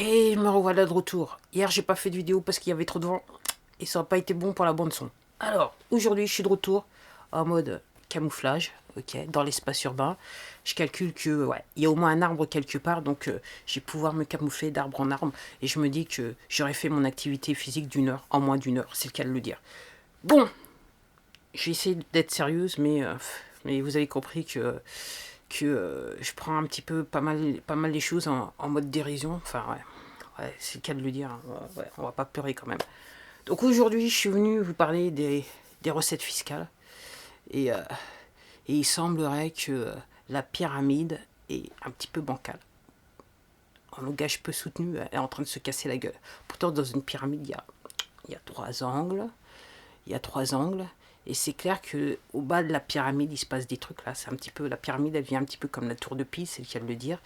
Et me revoilà de retour. Hier, j'ai pas fait de vidéo parce qu'il y avait trop de vent et ça n'a pas été bon pour la bande son. Alors, aujourd'hui, je suis de retour en mode camouflage, ok, dans l'espace urbain. Je calcule que, ouais, il y a au moins un arbre quelque part, donc je vais pouvoir me camoufler d'arbre en arbre. Et je me dis que j'aurais fait mon activité physique d'une heure, en moins d'une heure, c'est le cas de le dire. Bon, j'ai essayé d'être sérieuse, mais vous avez compris que je prends un petit peu pas mal les choses en mode dérision. Enfin, ouais, c'est le cas de le dire, hein. Ouais, on va pas pleurer quand même. Donc aujourd'hui, je suis venu vous parler des recettes fiscales. Et, euh, et il semblerait que la pyramide est un petit peu bancale. Un langage peu soutenu est en train de se casser la gueule. Pourtant, dans une pyramide, il y a trois angles. Il y a trois angles. Et c'est clair que au bas de la pyramide, il se passe des trucs là. C'est un petit peu la pyramide, elle vient un petit peu comme la tour de Pise, c'est le cas de le dire.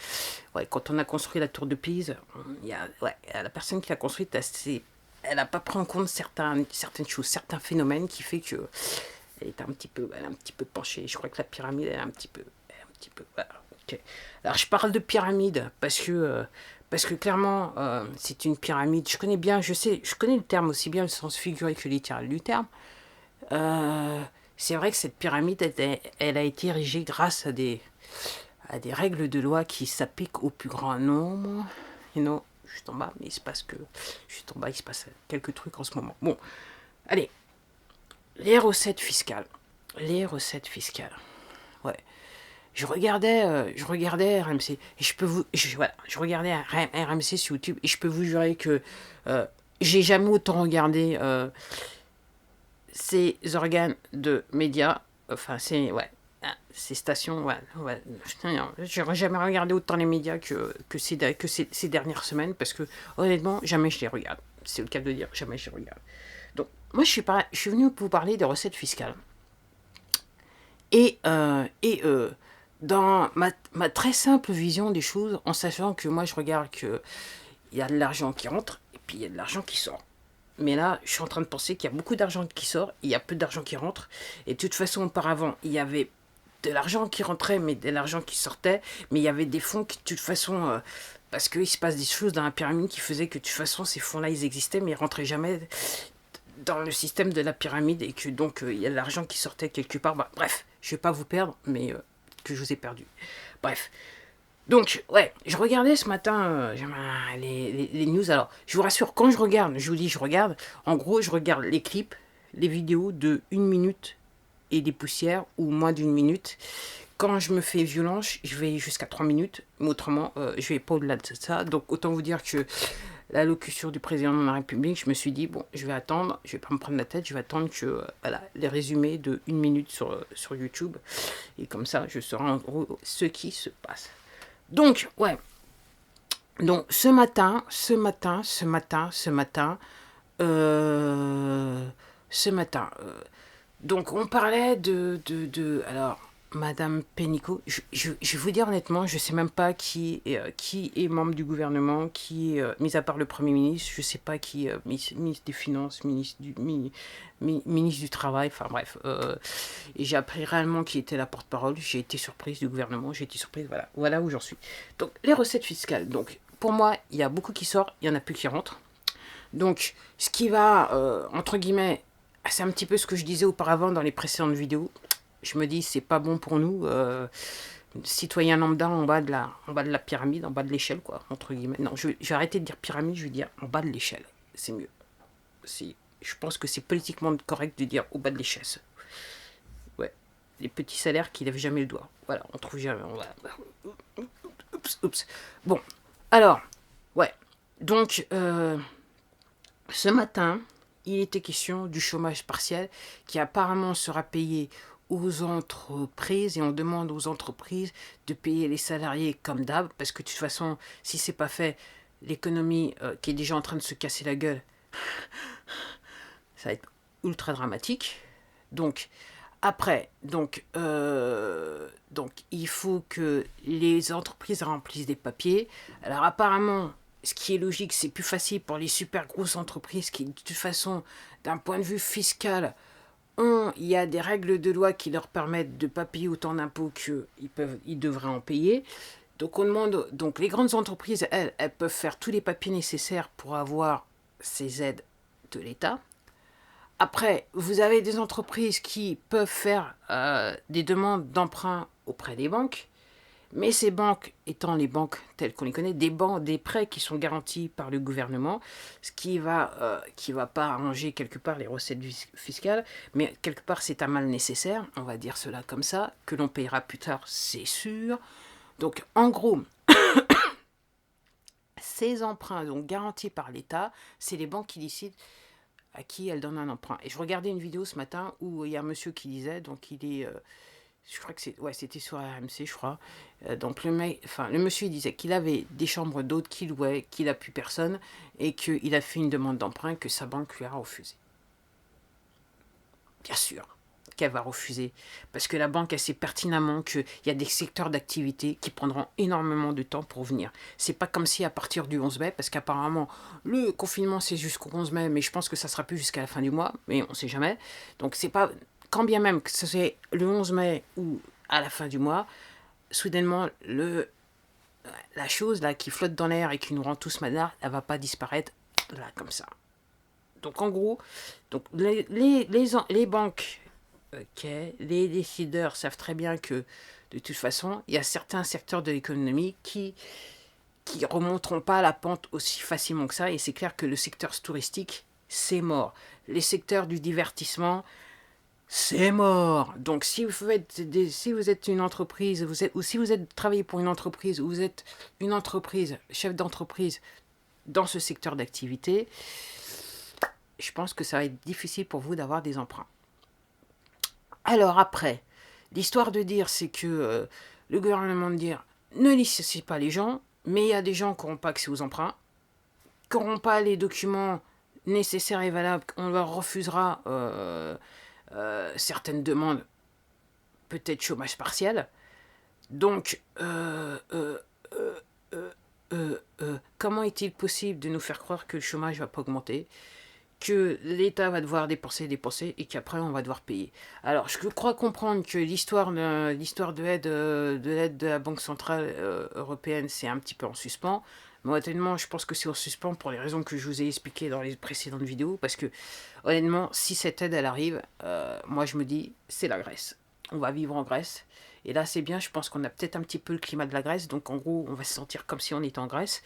Ouais, quand on a construit la tour de Pise, la personne qui l'a construite, elle n'a pas pris en compte certaines choses, certains phénomènes qui fait que elle est un petit peu penchée. Je crois que la pyramide, elle est un petit peu. Voilà, ok. Alors je parle de pyramide parce que clairement, c'est une pyramide. Je connais bien, je connais le terme aussi bien le sens figuré que littéral du terme. Euh, c'est vrai que cette pyramide, elle a été érigée grâce à des règles de loi qui s'appliquent au plus grand nombre. Je suis en bas, mais il se passe que. Je suis en bas, il se passe quelques trucs en ce moment. Bon, allez, les recettes fiscales. Les recettes fiscales. Ouais. Je regardais RMC. Et je regardais RMC sur YouTube et je peux vous jurer que j'ai jamais autant regardé ces organes de médias, enfin, ces stations, j'aurais jamais regardé autant les médias ces dernières semaines, parce que, honnêtement, jamais je les regarde. C'est le cas de dire, jamais je les regarde. Donc, moi, je suis venu vous parler des recettes fiscales. Et dans ma très simple vision des choses, en sachant que moi, je regarde qu'il y a de l'argent qui rentre, et puis il y a de l'argent qui sort. Mais là, je suis en train de penser qu'il y a beaucoup d'argent qui sort, il y a peu d'argent qui rentre. Et de toute façon, auparavant, il y avait de l'argent qui rentrait, mais de l'argent qui sortait. Mais il y avait des fonds qui, de toute façon, parce qu'il se passe des choses dans la pyramide qui faisaient que, de toute façon, ces fonds-là, ils existaient, mais ils rentraient jamais dans le système de la pyramide. Et que donc, il y a de l'argent qui sortait quelque part. Bah, bref, je vais pas vous perdre, mais que je vous ai perdu. Bref. Donc, ouais, je regardais ce matin les news. Alors, je vous rassure, quand je regarde, je vous dis, je regarde, en gros, je regarde les clips, les vidéos de 1 minute et des poussières, ou moins d'1 minute. Quand je me fais violence, je vais jusqu'à 3 minutes, mais autrement, je vais pas au-delà de ça. Donc, autant vous dire que l'allocution du président de la République, je me suis dit, bon, je vais attendre, je vais pas me prendre la tête, je vais attendre que, voilà, les résumés de 1 minute sur YouTube. Et comme ça, je saurai en gros ce qui se passe. Donc, ouais. Donc, euh, ce matin, donc on parlait alors, Madame Pénicaud, je vais vous dire honnêtement, je sais même pas qui est membre du gouvernement, mis à part le Premier ministre, je sais pas qui, ministre des Finances, ministre du Travail, enfin bref. Et j'ai appris réellement qui était la porte-parole, j'ai été surprise du gouvernement, j'ai été surprise, voilà où j'en suis. Donc, les recettes fiscales, donc, pour moi, il y a beaucoup qui sortent, il y en a peu qui rentrent. Donc, ce qui va, entre guillemets, c'est un petit peu ce que je disais auparavant dans les précédentes vidéos. Je me dis, c'est pas bon pour nous, citoyens lambda en bas de la pyramide, en bas de l'échelle, quoi, entre guillemets. Non, je vais arrêter de dire pyramide, je vais dire en bas de l'échelle. C'est mieux. Je pense que c'est politiquement correct de dire au bas de l'échelle. Ouais. Les petits salaires qui lèvent jamais le doigt. Voilà, on trouve jamais. Oups. Bon, alors, ouais. Donc, ce matin, il était question du chômage partiel qui apparemment sera payé aux entreprises, et on demande aux entreprises de payer les salariés comme d'hab, parce que de toute façon, si c'est pas fait, l'économie qui est déjà en train de se casser la gueule, ça va être ultra dramatique. Donc, après, donc il faut que les entreprises remplissent des papiers. Alors apparemment, ce qui est logique, c'est plus facile pour les super grosses entreprises qui, de toute façon, d'un point de vue fiscal, il y a des règles de loi qui leur permettent de ne pas payer autant d'impôts qu'ils devraient en payer. Donc on demande, donc les grandes entreprises, elles peuvent faire tous les papiers nécessaires pour avoir ces aides de l'État. Après, vous avez des entreprises qui peuvent faire des demandes d'emprunt auprès des banques, mais ces banques étant les banques telles qu'on les connaît, des prêts qui sont garantis par le gouvernement, ce qui va pas arranger quelque part les recettes fiscales, mais quelque part c'est un mal nécessaire, on va dire cela comme ça, que l'on payera plus tard, c'est sûr. Donc en gros, ces emprunts donc garantis par l'État, c'est les banques qui décident à qui elles donnent un emprunt. Et je regardais une vidéo ce matin où il y a un monsieur qui disait, donc il est, je crois que c'était sur RMC, je crois. Donc le monsieur il disait qu'il avait des chambres d'hôtes qu'il louait, qu'il n'a plus personne, et qu'il a fait une demande d'emprunt que sa banque lui a refusée. Bien sûr qu'elle va refuser, parce que la banque, elle sait pertinemment qu'il y a des secteurs d'activité qui prendront énormément de temps pour venir. C'est pas comme si à partir du 11 mai, parce qu'apparemment le confinement c'est jusqu'au 11 mai, mais je pense que ça sera plus jusqu'à la fin du mois, mais on sait jamais. Donc c'est pas, quand bien même que ce soit le 11 mai ou à la fin du mois, soudainement la chose là qui flotte dans l'air et qui nous rend tous malades, elle va pas disparaître là comme ça. Donc en gros, donc les banques, les décideurs savent très bien que de toute façon, il y a certains secteurs de l'économie qui remonteront pas la pente aussi facilement que ça, et c'est clair que le secteur touristique, c'est mort. Les secteurs du divertissement, c'est mort. Donc si vous êtes une entreprise, ou si vous êtes travaillé pour une entreprise, ou vous êtes une entreprise, chef d'entreprise dans ce secteur d'activité, je pense que ça va être difficile pour vous d'avoir des emprunts. Alors après, l'histoire de dire, c'est que le gouvernement de dire, ne licenciez pas les gens, mais il y a des gens qui n'auront pas accès aux emprunts, qui n'auront pas les documents nécessaires et valables, on leur refusera certaines demandes, peut-être chômage partiel. Donc, comment est-il possible de nous faire croire que le chômage ne va pas augmenter, que l'État va devoir dépenser et qu'après on va devoir payer? Alors je crois comprendre que l'histoire de l'aide de la Banque Centrale Européenne, c'est un petit peu en suspens. Mais honnêtement, je pense que c'est en suspens pour les raisons que je vous ai expliquées dans les précédentes vidéos, parce que honnêtement, si cette aide elle arrive, moi je me dis, c'est la Grèce. On va vivre en Grèce. Et là c'est bien, je pense qu'on a peut-être un petit peu le climat de la Grèce, donc en gros on va se sentir comme si on était en Grèce.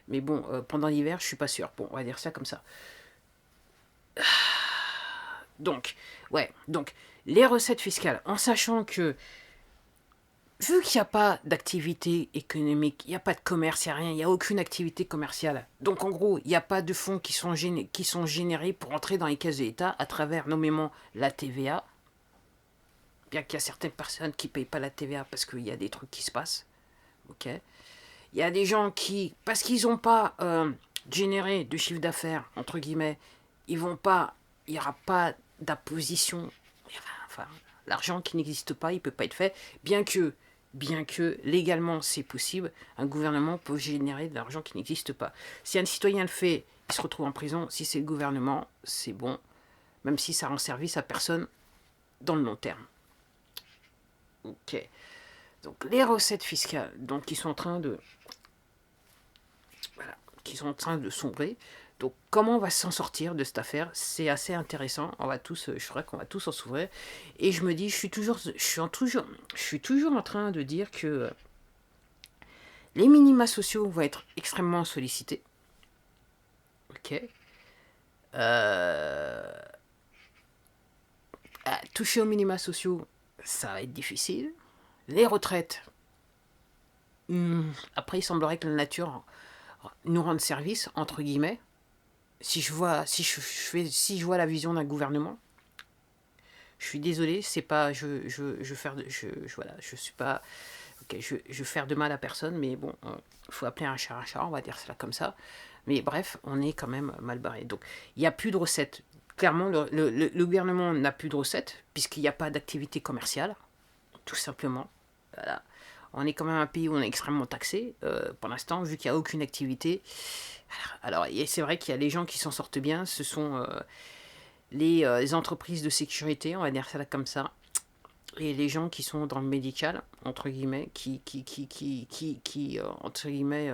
Mais bon, pendant l'hiver, je suis pas sûr. Bon, on va dire ça comme ça. Donc, les recettes fiscales, en sachant que, vu qu'il n'y a pas d'activité économique, il n'y a pas de commerce, il n'y a rien, il n'y a aucune activité commerciale. Donc en gros, il n'y a pas de fonds qui sont générés pour entrer dans les caisses de l'État à travers nommément la TVA. Bien qu'il y a certaines personnes qui ne payent pas la TVA parce qu'il y a des trucs qui se passent. Ok. Il y a des gens qui, parce qu'ils n'ont pas généré de chiffre d'affaires, entre guillemets, il n'y aura pas d'imposition. Enfin, l'argent qui n'existe pas, il ne peut pas être fait, bien que légalement c'est possible, un gouvernement peut générer de l'argent qui n'existe pas. Si un citoyen le fait, il se retrouve en prison. Si c'est le gouvernement, c'est bon, même si ça rend service à personne dans le long terme. Ok. Donc les recettes fiscales, donc qui sont en train de sombrer. Donc comment on va s'en sortir de cette affaire? C'est assez intéressant. Je crois qu'on va tous en s'ouvrir. Et je me dis, je suis toujours en train de dire que les minima sociaux vont être extrêmement sollicités. Ok. Toucher aux minima sociaux, ça va être difficile. Les retraites. Après, il semblerait que la nature nous rende service, entre guillemets. Si je vois la vision d'un gouvernement, je suis désolé, c'est pas, je suis pas, ok, je veux faire de mal à personne, mais bon, faut appeler un chat, on va dire cela comme ça. Mais bref, on est quand même mal barré. Donc, il n'y a plus de recettes. Clairement, le gouvernement n'a plus de recettes, puisqu'il n'y a pas d'activité commerciale, tout simplement. Voilà. On est quand même un pays où on est extrêmement taxé, pour l'instant, vu qu'il n'y a aucune activité. Alors, c'est vrai qu'il y a les gens qui s'en sortent bien, ce sont les entreprises de sécurité, on va dire ça comme ça. et les gens qui sont dans le médical, entre guillemets, entre guillemets,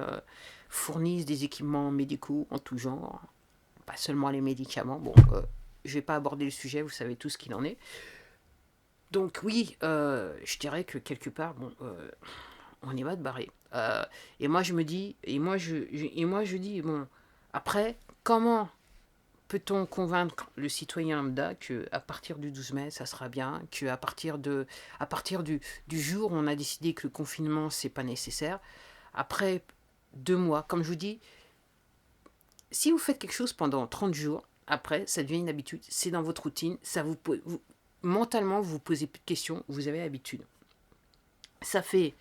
fournissent des équipements médicaux en tout genre, pas seulement les médicaments. Bon, je vais pas aborder le sujet, vous savez tout ce qu'il en est. Donc oui, je dirais que quelque part, bon, on est mal barré. Et moi je me dis, et moi je dis, bon, après, comment peut-on convaincre le citoyen lambda que à partir du 12 mai, ça sera bien, que à partir du jour où on a décidé que le confinement, c'est pas nécessaire, après 2 mois, comme je vous dis, si vous faites quelque chose pendant 30 jours, après, ça devient une habitude, c'est dans votre routine, mentalement, vous vous posez plus de questions, vous avez l'habitude. Ça fait,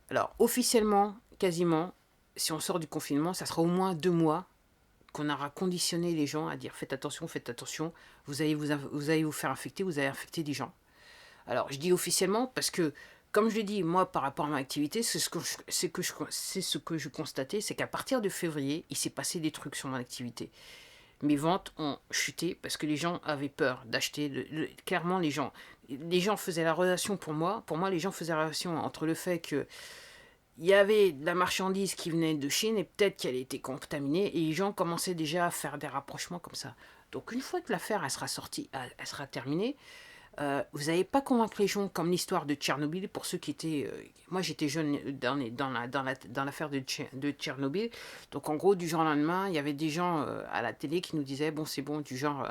alors officiellement, quasiment, si on sort du confinement, ça sera au moins 2 mois qu'on aura conditionné les gens à dire faites attention, vous allez vous faire infecter, vous allez infecter des gens. Alors je dis officiellement parce que, comme je l'ai dit, moi par rapport à ma activité, c'est ce que je constatais, c'est qu'à partir de février, il s'est passé des trucs sur mon activité. Mes ventes ont chuté parce que les gens avaient peur d'acheter. Clairement, les gens faisaient la relation pour moi. Pour moi, les gens faisaient la relation entre le fait que il y avait de la marchandise qui venait de Chine et peut-être qu'elle était contaminée et les gens commençaient déjà à faire des rapprochements comme ça. Donc une fois que l'affaire elle sera sortie, elle sera terminée, vous n'allez pas convaincre les gens comme l'histoire de Tchernobyl pour ceux qui étaient... moi j'étais jeune dans l'affaire de Tchernobyl, donc en gros du jour au lendemain il y avait des gens à la télé qui nous disaient bon c'est bon du genre...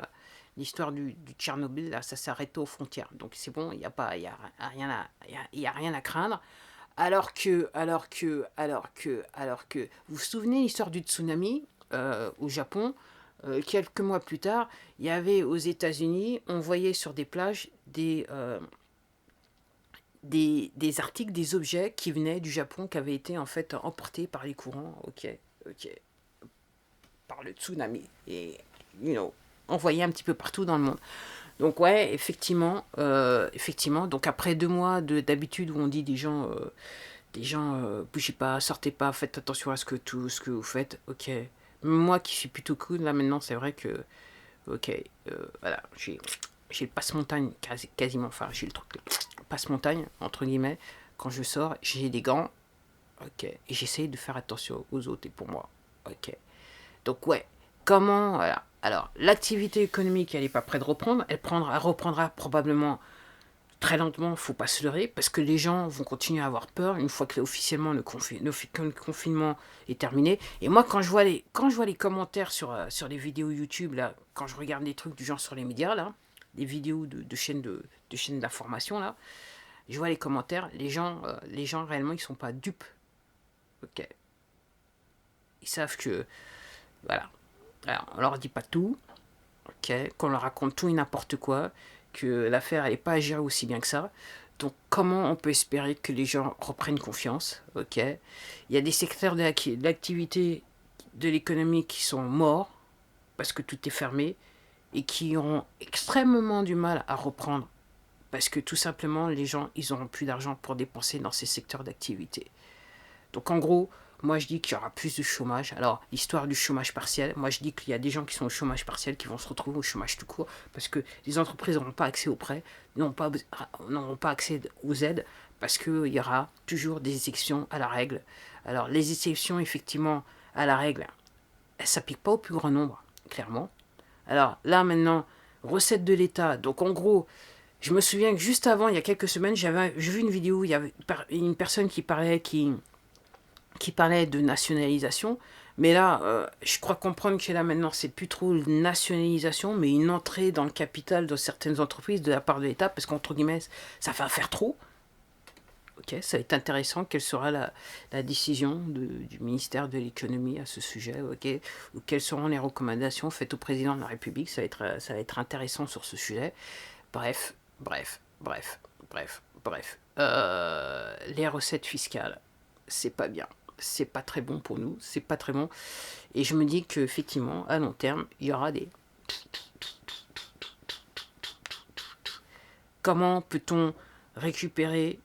l'histoire du Tchernobyl, là, ça s'arrête aux frontières. Donc c'est bon, il n'y a, a rien à craindre. Vous vous souvenez l'histoire du tsunami au Japon, quelques mois plus tard, il y avait aux États-Unis, on voyait sur des plages des articles, des objets qui venaient du Japon, qui avaient été en fait emportés par les courants, par le tsunami, et envoyés un petit peu partout dans le monde. Donc ouais, effectivement. Donc après 2 mois d'habitude où on dit des gens, bougez pas, sortez pas, faites attention à tout ce que vous faites. Ok. Moi qui suis plutôt cool, là maintenant, c'est vrai que, ok, voilà, j'ai le passe-montagne quasiment, enfin, j'ai le truc, passe-montagne, entre guillemets. Quand je sors, j'ai des gants, ok, et j'essaye de faire attention aux autres et pour moi, ok. Donc, ouais, comment, voilà. Alors, l'activité économique, elle n'est pas prête de reprendre, elle reprendra probablement très lentement, il ne faut pas se leurrer, parce que les gens vont continuer à avoir peur une fois que officiellement le confinement est terminé. Et moi, quand je vois les commentaires sur les vidéos YouTube, là, quand je regarde des trucs du genre sur les médias, là, des vidéos de chaînes d'information, là, je vois les commentaires, les gens réellement, ils ne sont pas dupes. Ok. Ils savent que, voilà. Alors, on leur dit pas tout, ok, qu'on leur raconte tout et n'importe quoi, que l'affaire n'est pas à gérer aussi bien que ça. Donc comment on peut espérer que les gens reprennent confiance, ok. Il y a des secteurs de l'activité de l'économie qui sont morts parce que tout est fermé et qui auront extrêmement du mal à reprendre parce que tout simplement les gens ils n'auront plus d'argent pour dépenser dans ces secteurs d'activité. Donc en gros, moi je dis qu'il y aura plus de chômage. Alors l'histoire du chômage partiel, moi je dis qu'il y a des gens qui sont au chômage partiel qui vont se retrouver au chômage tout court parce que les entreprises n'auront pas accès aux prêts, n'auront pas accès aux aides parce qu'il y aura toujours des exceptions à la règle. Alors les exceptions effectivement à la règle, elles ne s'appliquent pas au plus grand nombre, clairement. Alors là maintenant, recette de l'État, donc en gros, je me souviens que juste avant, il y a quelques semaines, j'ai vu une vidéo où il y avait une personne qui parlait de nationalisation, mais là, je crois comprendre que là maintenant, c'est plus trop une nationalisation, mais une entrée dans le capital de certaines entreprises de la part de l'État, parce qu'entre guillemets, ça va faire trop. Ok, ça va être intéressant. Quelle sera la décision du ministère de l'économie à ce sujet, ok, ou quelles seront les recommandations faites au président de la République. Ça va être intéressant sur ce sujet. Bref. Les recettes fiscales, c'est pas bien. C'est pas très bon pour nous, c'est pas très bon. Et je me dis qu'effectivement, à long terme, il y aura des... Comment peut-on récupérer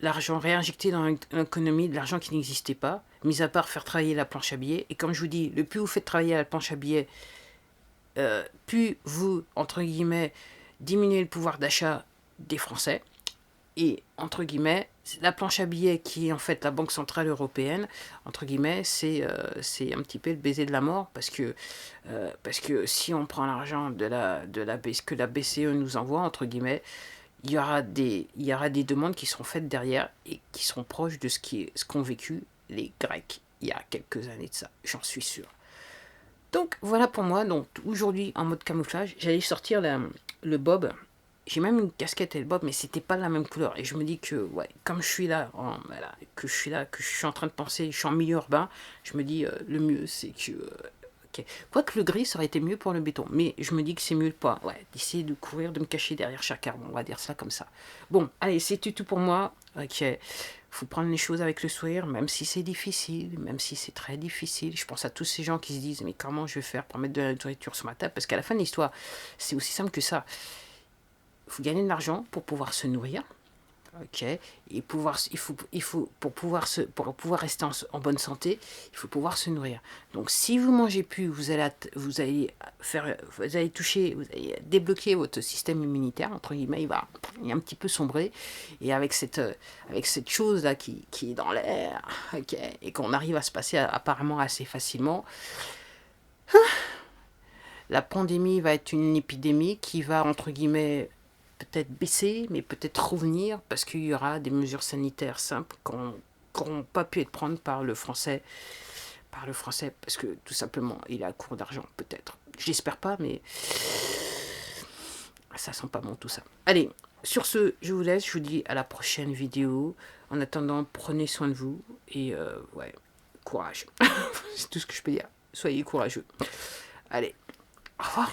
l'argent, réinjecter dans l'économie de l'argent qui n'existait pas, mis à part faire travailler la planche à billets. Et comme je vous dis, le plus vous faites travailler la planche à billets, plus vous, entre guillemets, diminuez le pouvoir d'achat des Français. Et, entre guillemets, la planche à billets qui est en fait la Banque Centrale Européenne, entre guillemets, c'est un petit peu le baiser de la mort parce que si on prend l'argent que la BCE nous envoie, entre guillemets, il y aura des demandes qui seront faites derrière et qui seront proches de ce qu'ont vécu les Grecs il y a quelques années de ça, j'en suis sûr. Donc voilà pour moi, donc aujourd'hui en mode camouflage, j'allais sortir le bob. J'ai même une casquette et le bob, mais c'était pas la même couleur. Et je me dis que, ouais, comme je suis là, voilà, que je suis en train de penser, je suis en milieu urbain, je me dis, le mieux, c'est que... ok. Quoique le gris, ça aurait été mieux pour le béton. Mais je me dis que c'est mieux pas, ouais, d'essayer de courir, de me cacher derrière chaque arbre. On va dire ça comme ça. Bon, allez, c'est tout pour moi. Ok. Faut prendre les choses avec le sourire, même si c'est difficile, même si c'est très difficile. Je pense à tous ces gens qui se disent, mais comment je vais faire pour mettre de la nourriture sur ma table? Parce qu'à la fin de l'histoire, c'est aussi simple que ça. Il faut gagner de l'argent pour pouvoir se nourrir, ok, et pour pouvoir rester en bonne santé, il faut pouvoir se nourrir. Donc si vous mangez plus, vous allez débloquer votre système immunitaire, entre guillemets, il est un petit peu sombrer, et avec cette chose là qui est dans l'air, ok, et qu'on arrive à se passer apparemment assez facilement. La pandémie va être une épidémie qui va, entre guillemets, peut-être baisser, mais peut-être revenir, parce qu'il y aura des mesures sanitaires simples qui n'auront pas pu être prises par le français, parce que tout simplement, il est à court d'argent, peut-être. J'espère pas, mais ça sent pas bon tout ça. Allez, sur ce, je vous laisse, je vous dis à la prochaine vidéo. En attendant, prenez soin de vous, et ouais, courage. C'est tout ce que je peux dire. Soyez courageux. Allez, au revoir.